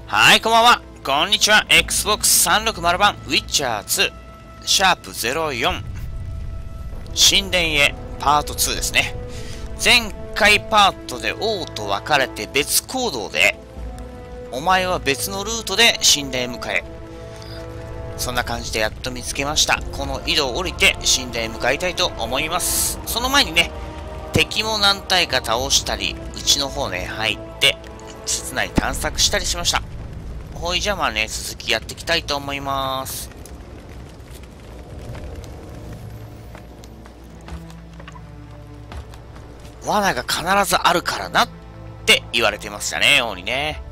はい、こんばんは。こんにちは。XBOX360 版、ウィッチャー2、シャープ04、神殿へパート2ですね。前回パートで王と別れて別行動で、お前は別のルートで神殿へ向かえ。そんな感じでやっと見つけました。この井戸を降りて神殿へ向かいたいと思います。その前にね、敵も何体か倒したり、うちの方ね、入って、室内探索したりしました。ほいじゃあまあね、続きやっていきたいと思います。罠が必ずあるからなって言われてましたね、王にね。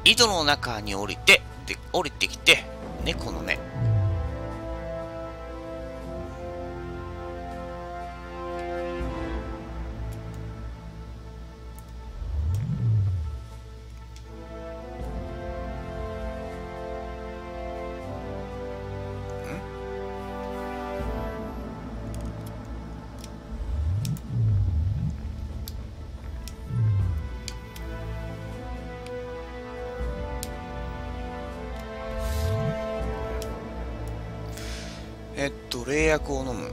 井戸の中に降りて、で、降りてきて、猫のね、冷薬を飲む。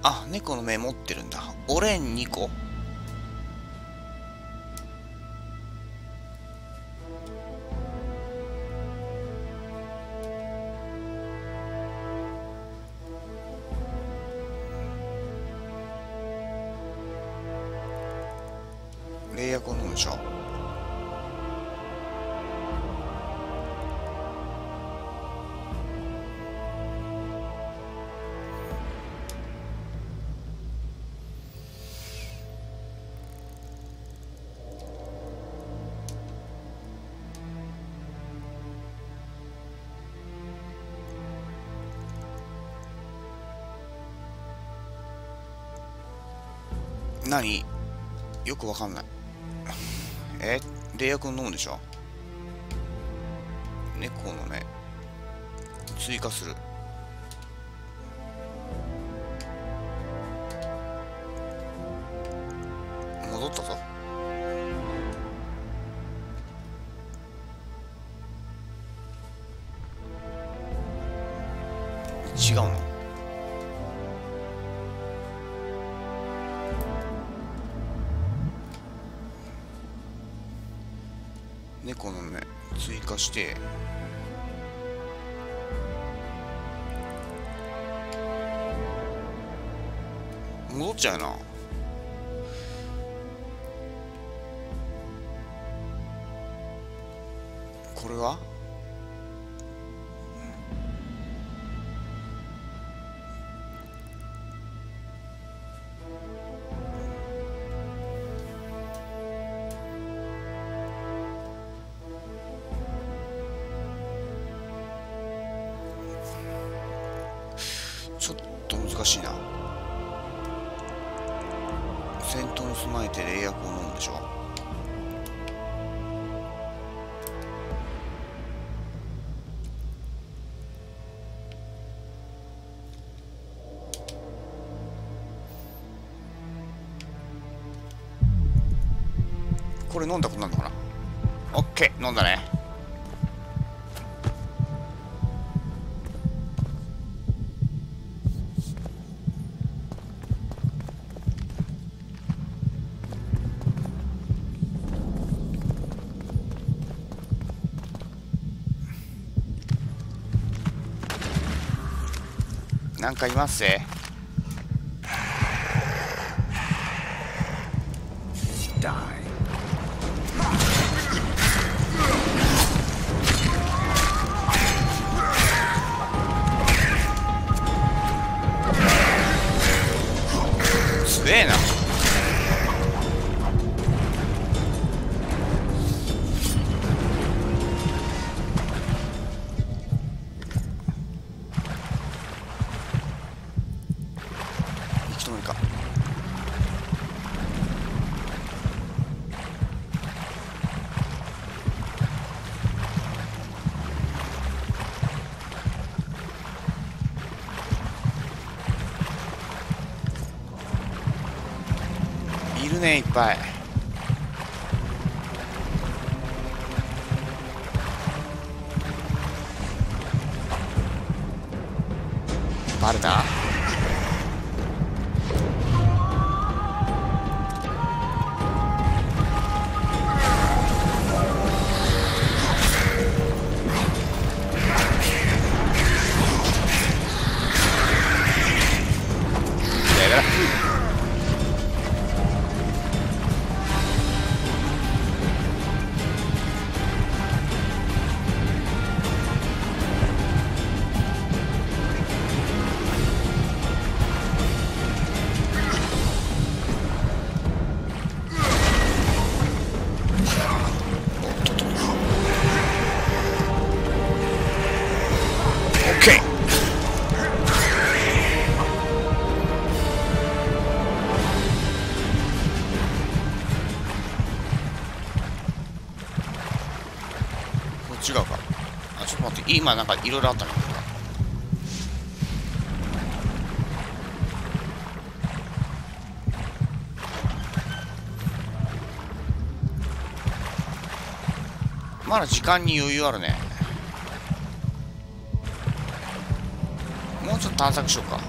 あ、猫の目持ってるんだ。オレン2個。冷薬を飲むでしょ。何？よくわかんない。冷薬を飲むでしょ。猫のね、追加する。戻ったぞ。違うの？猫の目追加して戻っちゃうな。これはちょっと難しいな。戦闘に備えて冷薬を飲むでしょ。これ飲んだことなるのかな。オッケー、飲んだね。なんかいますぜ。すげえな。行き止めるか。ね、いっぱい。バレた。違うか。あ、ちょっと待って、今なんかいろいろあったね。まだ時間に余裕あるね。もうちょっと探索しようか。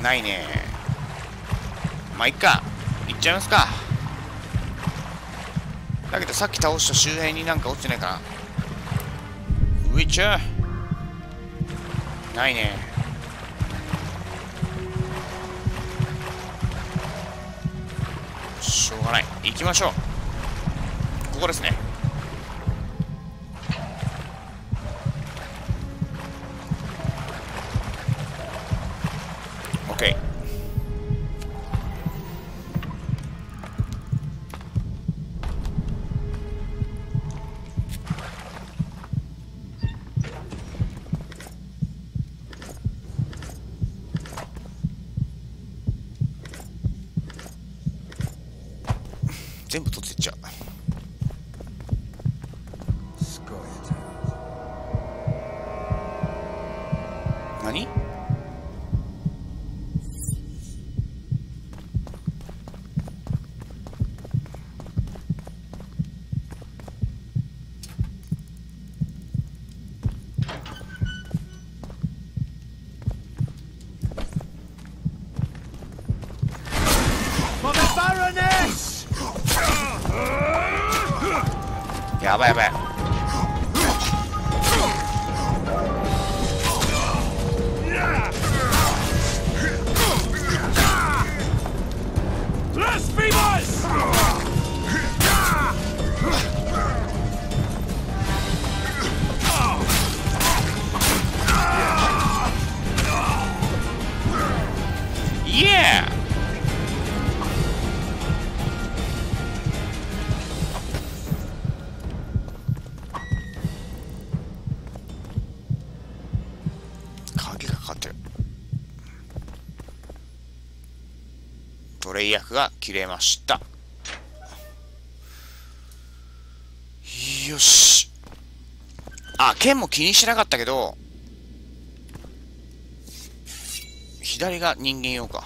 ないね。まあいっか、行っちゃいますか。だけどさっき倒した周辺になんか落ちてないかな。ウィッチャーないね。しょうがない、行きましょう。ここですね。OK。全部取っていっちゃう。何？やばいやばい。イエー！トレイ役が切れました。よし。あ、剣も気にしなかったけど、左が人間用か。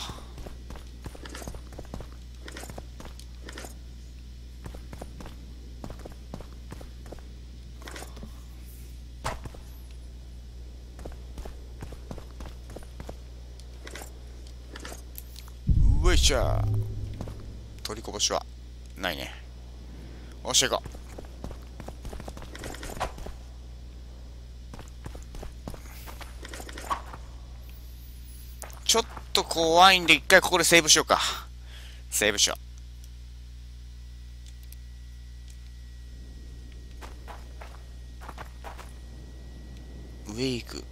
よいしょ。取りこぼしはないね。おし行こう。ちょっと怖いんで一回ここでセーブしようか。セーブしよう。上行く。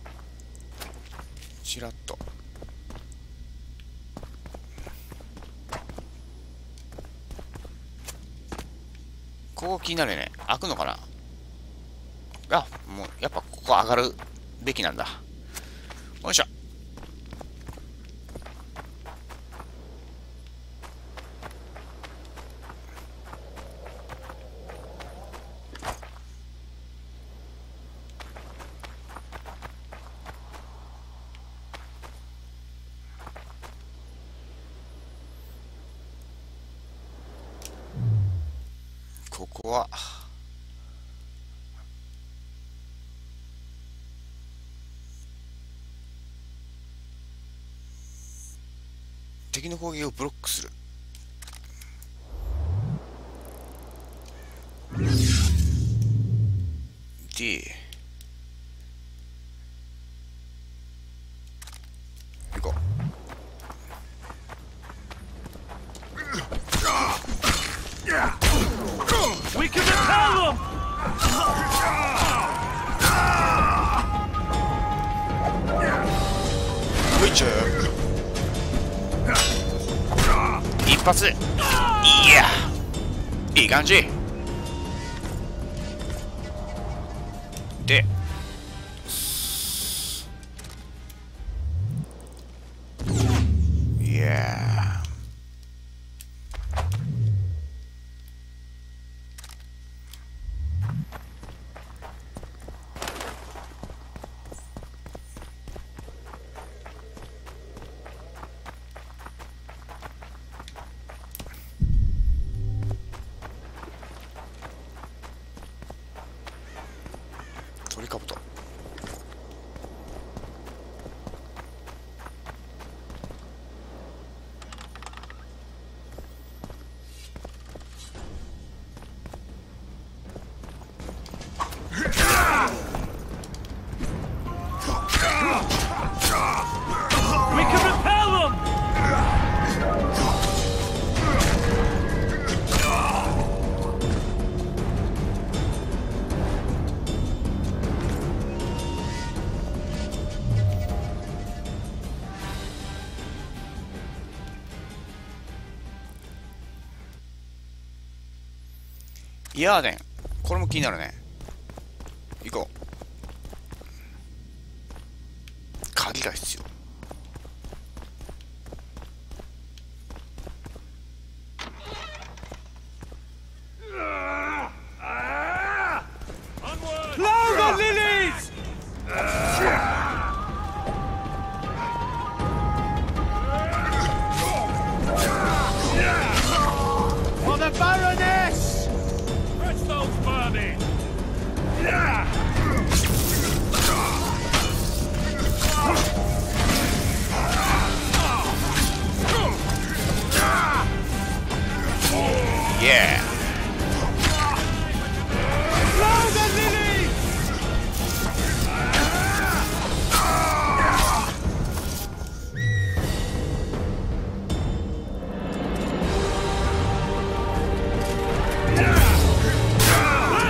ちらっと。ここ気になるね。開くのかな？あ、もう、やっぱここ上がるべきなんだ。よいしょ。ここは敵の攻撃をブロックする。で、行こう。We can repel them! ウィッチャー一発。いや、いい感じで、いや鳥かぶと。We can repel them!ヤーデン、これも気になるね。行こう。鍵が必要。Blow the lilies! For the Baroness! Crystal's burning! Yeah. Blow the lilies!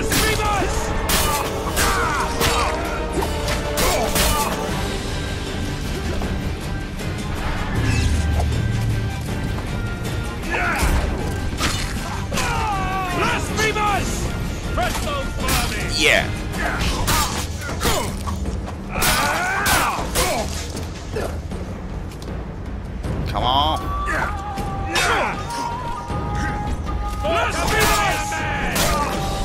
Blasphemous! Blasphemous! Crystal's burning! Yeah. Come on. Blasphemous!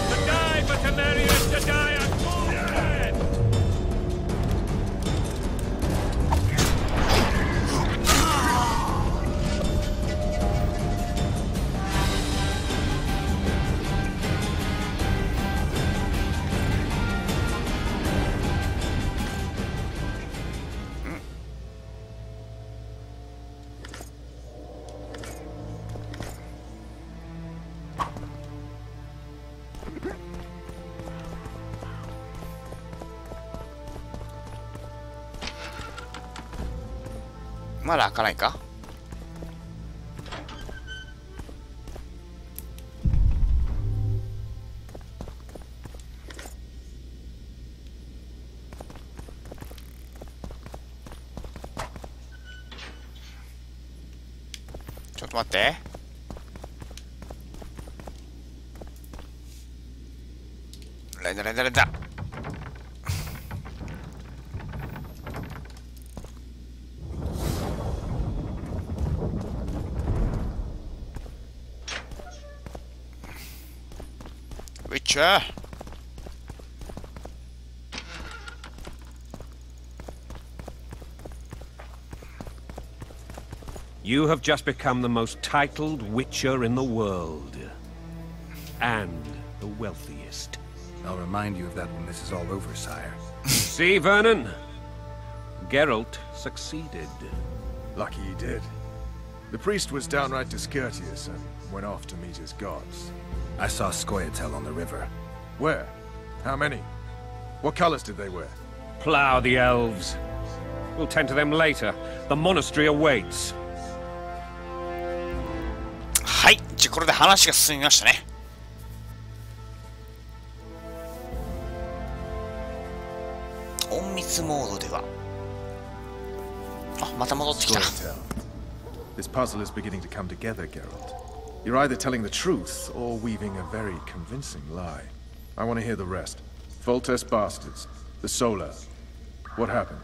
To die for Temerius, to die a full dead!まだ開かないか。ちょっと待って。レンダレンダレンダ。Witcher. You have just become the most titled Witcher in the world. And the wealthiest. I'll remind you of that when this is all over, sire. See, Vernon? Geralt succeeded. Lucky he did. The priest was downright discourteous and went off to meet his gods. I saw Scoia'tael on the river. Where? How many? What colors did they wear? Plough the elves. We'll tend to them later. The monastery awaits. はい、じゃあこれで話が進みましたね。隠密モードでは、あ、また戻ってきた。Scoia'tael. This puzzle is beginning to come together, Geralt. You're either telling the truth or weaving a very convincing lie. I want to hear the rest. Foltest bastards. The Solar. What happened?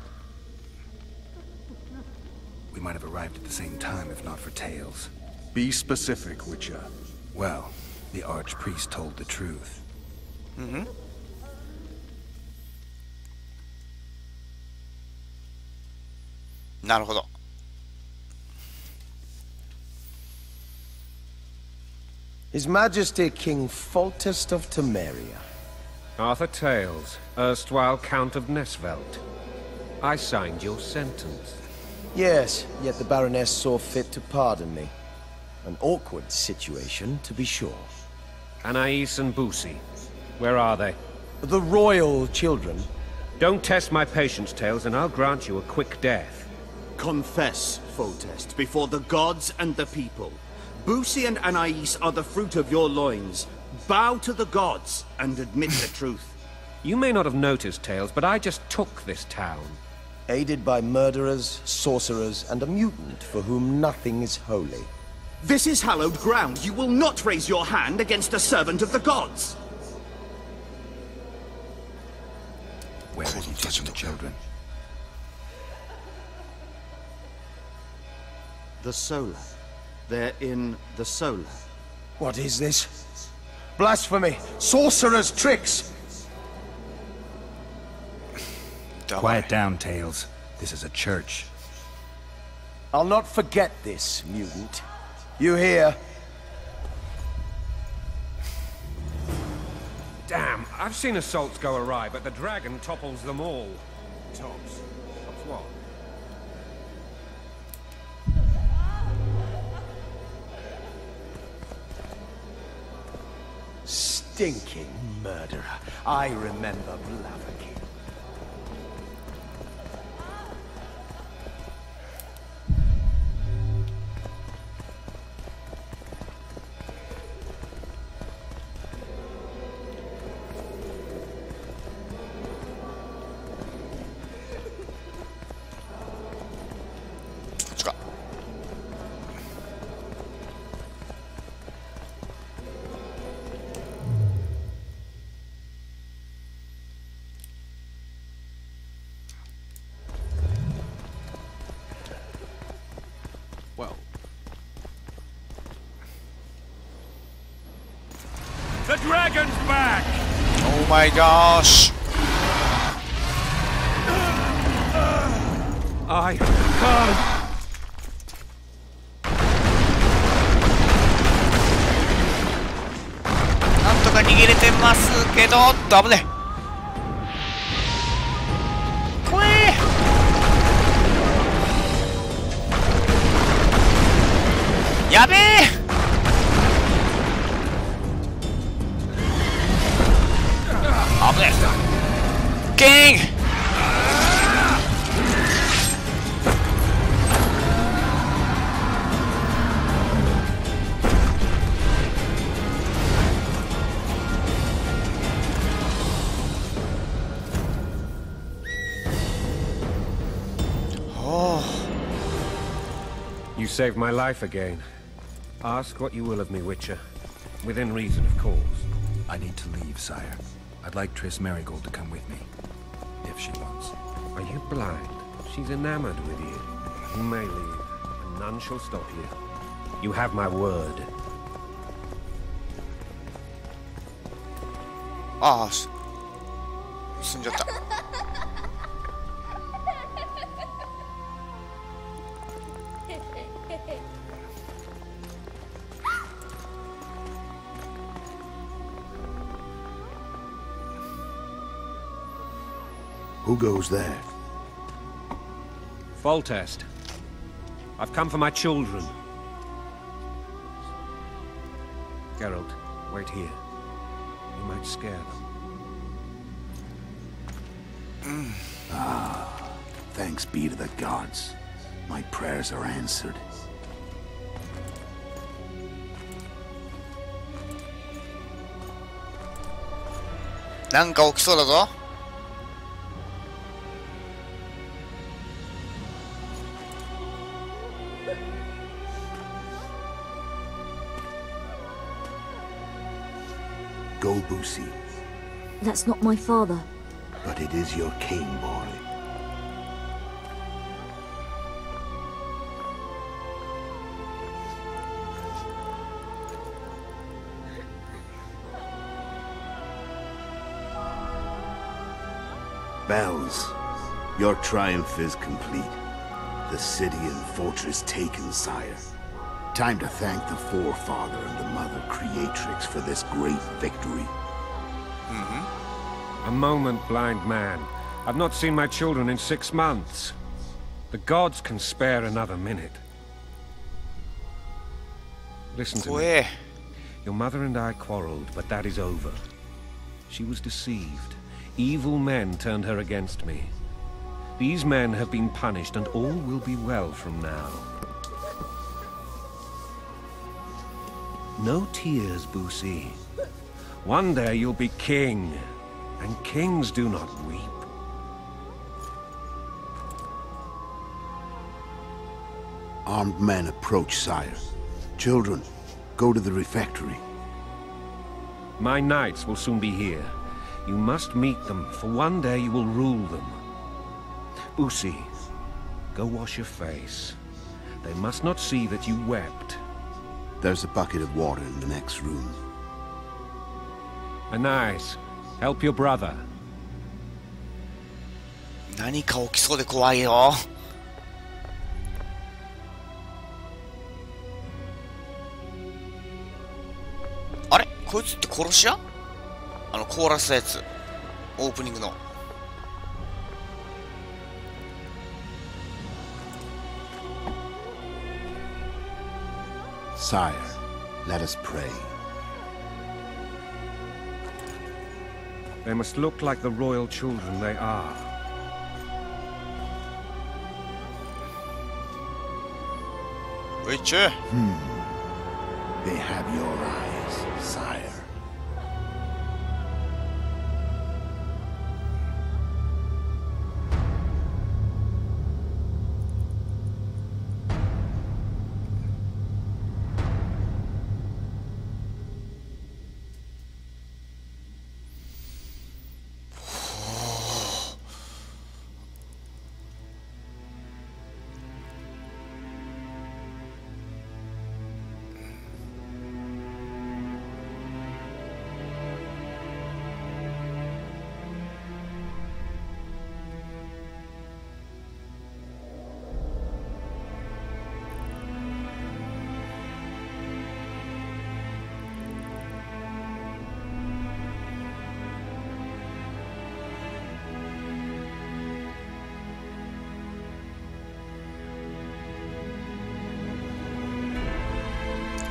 We might have arrived at the same time if not for Tails. Be specific, Witcher. Well, the archpriest told the truth. Mm-hmm. Naruhodo. His Majesty King Foltest of Temeria. Arthur Tails, erstwhile Count of Nesvelt. I signed your sentence. Yes, yet the Baroness saw fit to pardon me. An awkward situation, to be sure. Anais and Boosie, where are they? The royal children. Don't test my patience, Tails, and I'll grant you a quick death. Confess, Foltest, before the gods and the people. Boosie and Anais are the fruit of your loins. Bow to the gods and admit the truth. You may not have noticed, Tails, but I just took this town. Aided by murderers, sorcerers, and a mutant for whom nothing is holy. This is hallowed ground. You will not raise your hand against a servant of the gods. Where have you taken the children? The Solar. They're in the Solar. What is this? Blasphemy! Sorcerer's tricks! Quiet down, Tails. This is a church. I'll not forget this, mutant. You hear? Damn, I've seen assaults go awry, but the dragon topples them all. Tops what? Stinking murderer. I remember Blaviken. Well, The dragon's back! Oh my gosh! I can't. なんとか逃げれてますけど、危ねえ。怖え。やべえ。危ねえ。ゲン。You saved my life again. Ask what you will of me, Witcher. Within reason, of course. I need to leave, sire. I'd like Triss Merigold to come with me. If she wants. Are you blind? She's enamored with you. You may leave, and none shall stop you. You have my word. ああ、済んじゃった。Who goes there? Foltest. I've come for my children. Geralt, wait here. You might scare them. Thanks be to the gods. My prayers are answered. なんか起きそうだぞ。Go, Boosie. That's not my father. But it is your king, boy. Bells, your triumph is complete. The city and fortress taken, sire. Time to thank the forefather and the mother creatrix for this great victory. A moment, blind man. I've not seen my children in 6 months. The gods can spare another minute. Listen to me. Your mother and I quarreled, but that is over. She was deceived. Evil men turned her against me. These men have been punished, and all will be well from now. No tears, Boosie. One day you'll be king, and kings do not weep. Armed men approach, sire. Children, go to the refectory. My knights will soon be here. You must meet them, for one day you will rule them. Boosie, go wash your face. They must not see that you wept. There's a bucket of water in the next room. Nice. Help your brother. 何か起きそうで怖いよ。あれ、こいつって殺し屋？コーラスのやつ。オープニングの。Sire, let us pray. They must look like the royal children they are. Witcher. They have your eyes, sire.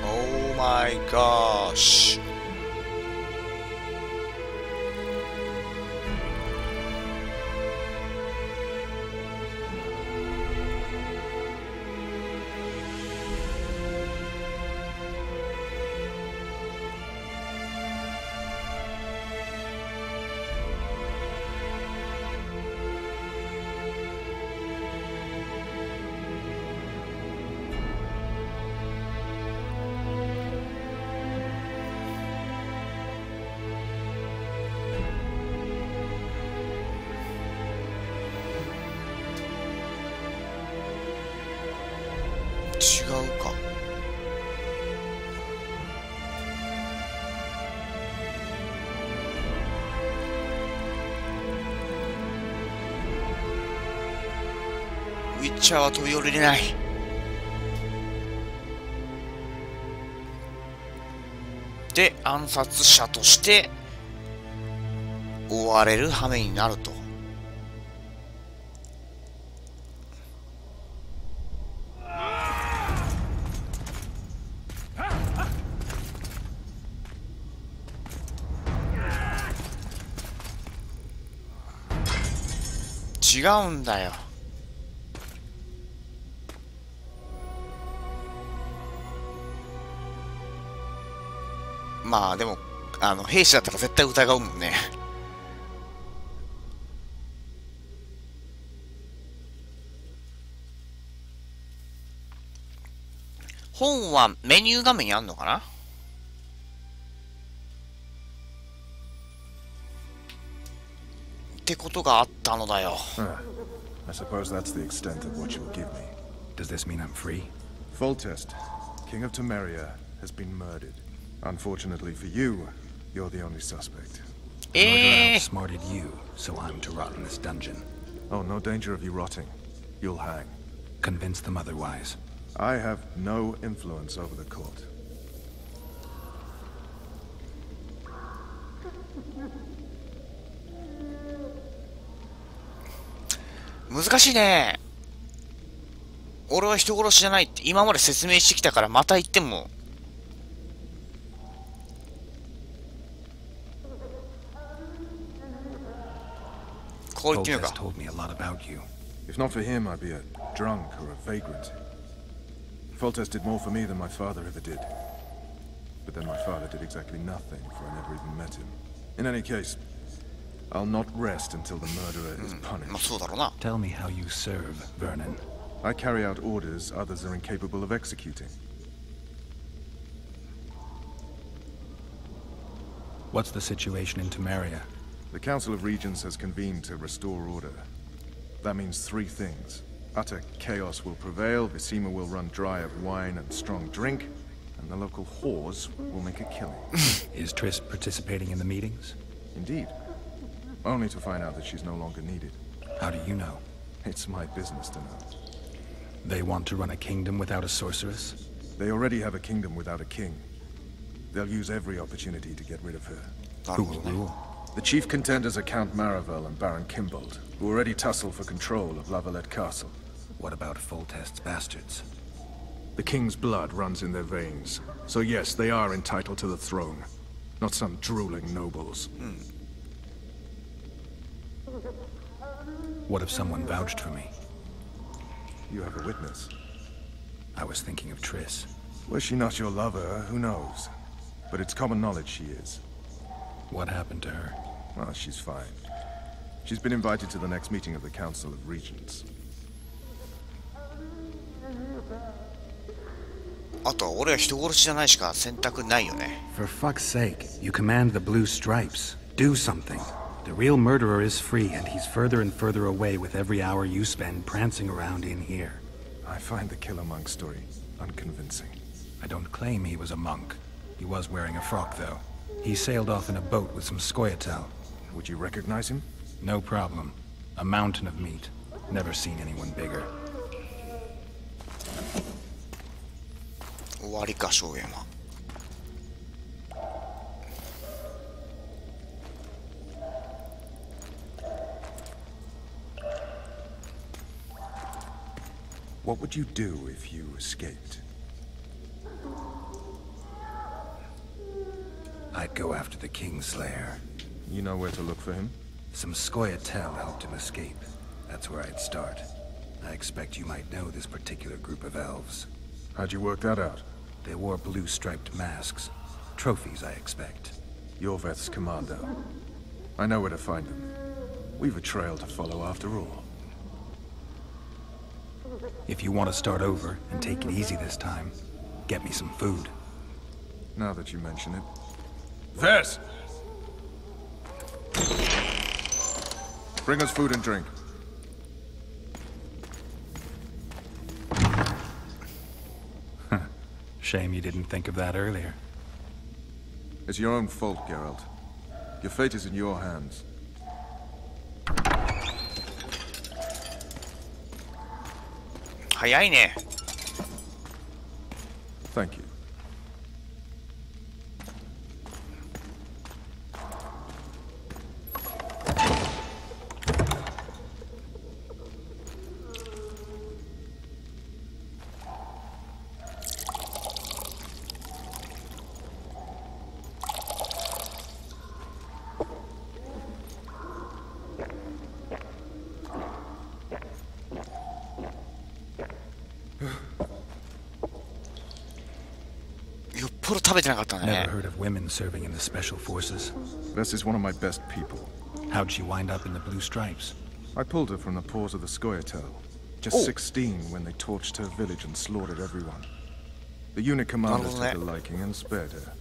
Oh my gosh. ィッチャーは飛び降りれない。で、暗殺者として追われる羽目になると。違うんだよ。まあでも兵士だったら絶対疑うもんね。本はメニュー画面にあんのかな。ってことがあったのだよ。I suppose that's the extent of what you will give me. Does this mean I'm free? Foltest, King of Temeria, has been murdered. Unfortunately for you, you're the only suspect. Murderer outsmarted you, so I'm to rot in this dungeon. Oh, no danger of you rotting. You'll hang. Convince them otherwise. I have no influence over the court. 難しいね。俺は人殺しじゃないって今まで説明してきたから、また言ってもこう言ってみようか。If not for him, I'd be a drunk or a vagrant. Foltest did more for me than my father ever did. But then my father did exactly nothing, for I never even met him. In any case, I'll not rest until the murderer is punished. Tell me how you serve, Vernon. I carry out orders others are incapable of executing. What's the situation in Temeria? The Council of Regents has convened to restore order. That means three things. Utter chaos will prevail, Visima will run dry of wine and strong drink, and the local whores will make a killing. Is Triss participating in the meetings? Indeed. Only to find out that she's no longer needed. How do you know? It's my business to know. They want to run a kingdom without a sorceress? They already have a kingdom without a king. They'll use every opportunity to get rid of her. Who will rule? The chief contenders are Count Maravel and Baron Kimbold, who already tussle for control of Lavalette Castle. What about Foltest's bastards? The king's blood runs in their veins. So yes, they are entitled to the throne. Not some drooling nobles. What if someone vouched for me? You have a witness. I was thinking of Triss. Was she not your lover? Who knows? But it's common knowledge she is. What happened to her? Oh, she's fine. She's been invited to the next meeting of the Council of Regents. あとは俺は人殺しじゃないしか選択ないよね。 For fuck's sake, you command the blue stripes. Do something. The real murderer is free, and he's further and further away with every hour you spend prancing around in here. I find the Killer Monk story unconvincing. I don't claim he was a monk. He was wearing a frock, though. He sailed off in a boat with some Scoia'tael. Would you recognize him? No problem. A mountain of meat. Never seen anyone bigger. 終わりか、証言は。What would you do if you escaped? I'd go after the Kingslayer. You know where to look for him? Some Scoia'tael helped him escape. That's where I'd start. I expect you might know this particular group of elves. How'd you work that out? They wore blue-striped masks. Trophies, I expect. Yorveth's commando. I know where to find them. We've a trail to follow after all. If you want to start over and take it easy this time, get me some food. Now that you mention it. Vess! Bring us food and drink. Shame you didn't think of that earlier. It's your own fault, Geralt. Your fate is in your hands. 早いね。Thank you. Never heard of women serving in the special forces. This is one of my best people. How'd she wind up in the blue stripes? I pulled her from the paws of the Scoia'tael. Just 16 when they torched her village and slaughtered everyone. The unit commanders took a liking and spared her.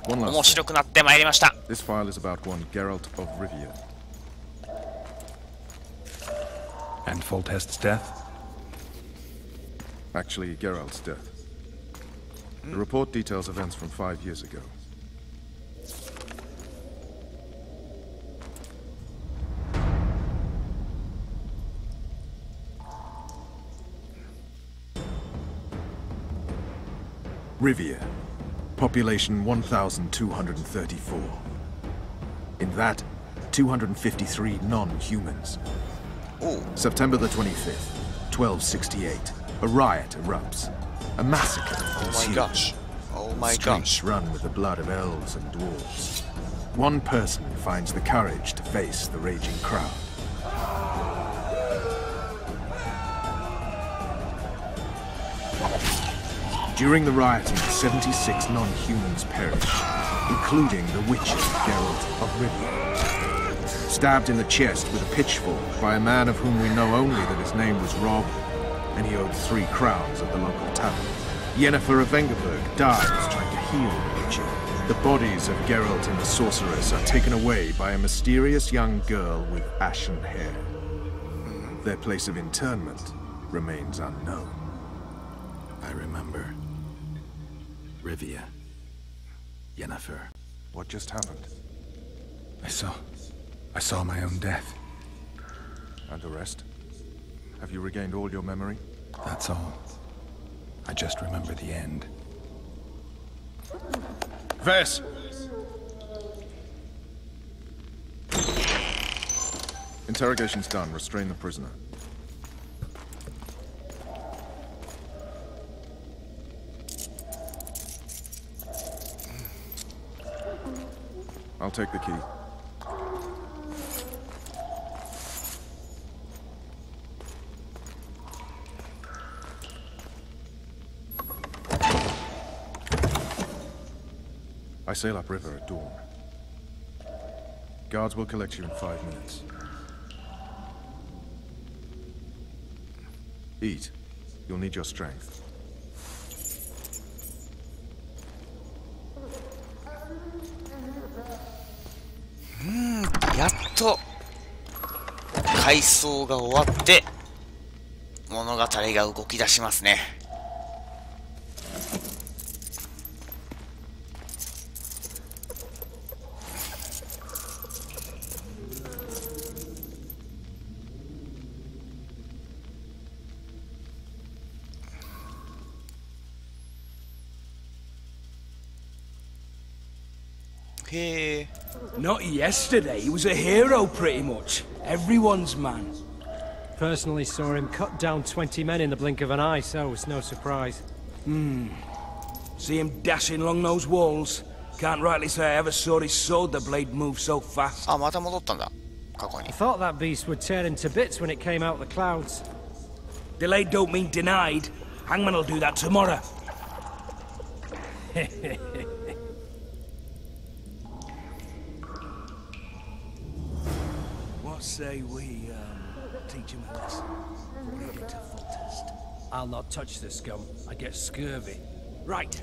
One last thing. This file is about one Geralt of Rivia. And Foltest's death? Actually, Geralt's death. The report details events from 5 years ago. Rivia. Population 1,234. In that, 253 non-humans. September the 25th, 1268. A riot erupts. A massacre ensues. Oh my Streets run with the blood of elves and dwarves. One person finds the courage to face the raging crowd. During the rioting, 76 non-humans perished, including the witcher Geralt of Rivia. Stabbed in the chest with a pitchfork by a man of whom we know only that his name was Rob, and he owed 3 crowns at the local tavern. Yennefer of Vengerberg dies trying to heal the witcher. The bodies of Geralt and the sorceress are taken away by a mysterious young girl with ashen hair. Their place of internment remains unknown. I remember. Rivia. Yennefer. What just happened? I saw my own death. And the rest? Have you regained all your memory? That's all. I just remember the end. Ves! Interrogation's done. Restrain the prisoner. I'll take the key. I sail upriver at dawn. Guards will collect you in 5 minutes. Eat. You'll need your strength.やっと回想が終わって物語が動き出しますね。へえ。 Not yesterday. He was a hero, pretty much. Everyone's man. Personally saw him cut down 20 men in the blink of an eye, so it's no surprise. See him dashing along those walls. Can't rightly say I ever saw his sword the blade move so fast. あ、また戻ったんだ。過去に。 I thought that beast would tear into bits when it came out of the clouds. Delayed don't mean denied. Hangman will do that tomorrow. What say we teach him a lesson? Lead it to Foltest. I'll not touch the scum. I get scurvy. Right.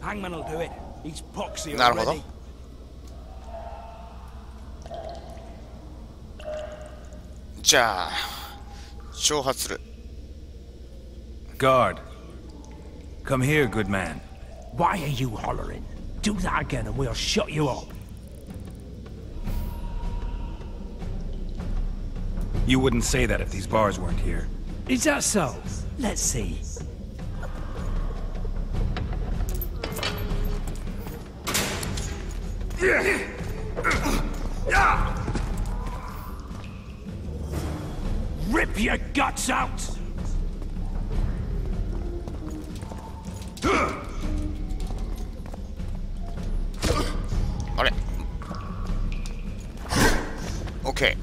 Hangman will do it. He's poxy なるほど。 already. じゃあ挑発する。 Guard. Come here, good man. Why are you hollering? Do that again and we'll shut you up. You wouldn't say that if these bars weren't here. Is that so? Let's see. Rip your guts out!あれ OK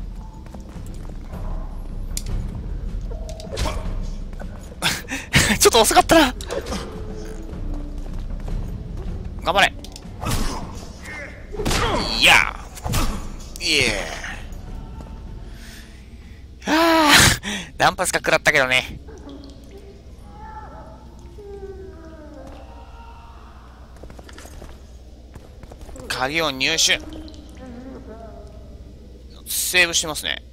ちょっと遅かったな。頑張れ。いやいえ何発か食らったけどね。鍵を入手。セーブしてますね。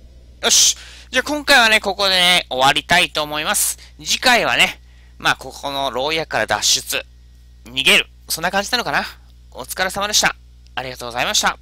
よし。じゃあ今回はね、ここでね、終わりたいと思います。次回はね、まあ、ここの牢屋から脱出、逃げる。そんな感じなのかな。お疲れ様でした。ありがとうございました。